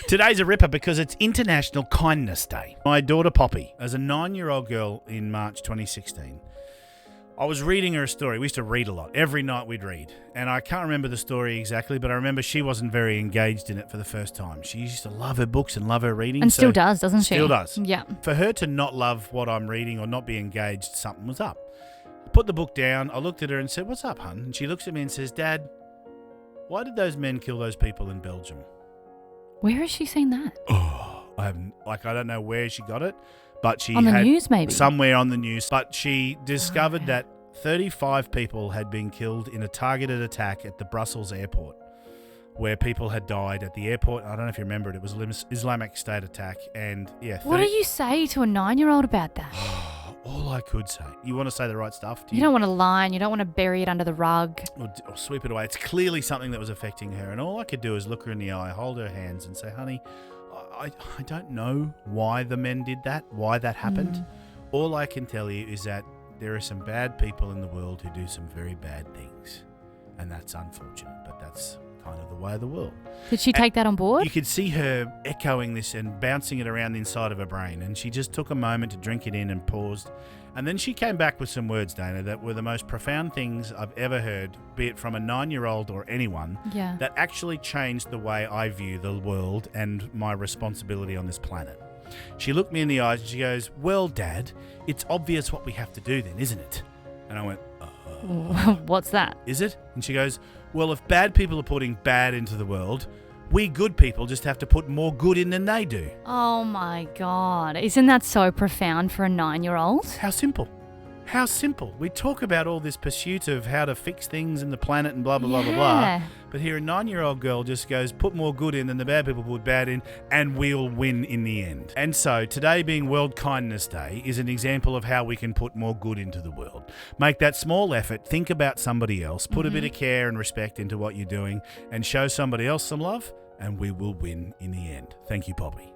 Today's a ripper because it's International Kindness Day. My daughter Poppy, as a 9-year-old girl in March 2016, I was reading her a story. We used to read a lot. Every night we'd read. And I can't remember the story exactly, but I remember she wasn't very engaged in it for the first time. She used to love her books and love her reading. And still does, doesn't she? Still does. Yeah. For her to not love what I'm reading or not be engaged, something was up. I put the book down. I looked at her and said, "What's up, hun?" And she looks at me and says, "Dad, why did those men kill those people in Belgium?" Where has she seen that? Oh, I don't know where she got it, but she On the had news, maybe? somewhere on the news. But she discovered that 35 people had been killed in a targeted attack at the Brussels airport, where people had died at the airport. I don't know if you remember it. It was an Islamic State attack, and yeah. What do you say to a 9-year-old about that? All I could say. You want to say the right stuff? You don't want to lie and you don't want to bury it under the rug. Or sweep it away. It's clearly something that was affecting her, and all I could do is look her in the eye, hold her hands, and say, "Honey, I don't know why the men did that, why that happened. All I can tell you is that there are some bad people in the world who do some very bad things, and that's unfortunate, but that's kind of the way of the world." Did she take that on board? You could see her echoing this and bouncing it around the inside of her brain, and she just took a moment to drink it in and paused. And then she came back with some words, Dana, that were the most profound things I've ever heard, be it from a 9-year-old or anyone, that actually changed the way I view the world and my responsibility on this planet. She looked me in the eyes and she goes, "Well, Dad, it's obvious what we have to do then, isn't it?" And I went, What's that? "Is it?" And she goes, "Well, if bad people are putting bad into the world, we good people just have to put more good in than they do." Oh my God. Isn't that so profound for a 9-year-old? How simple. How simple. We talk about all this pursuit of how to fix things in the planet and blah, blah, blah, blah, blah. But here a 9-year-old girl just goes, put more good in than the bad people put bad in, and we'll win in the end. And so today being World Kindness Day is an example of how we can put more good into the world. Make that small effort, think about somebody else, put a bit of care and respect into what you're doing, and show somebody else some love, and we will win in the end. Thank you, Poppy.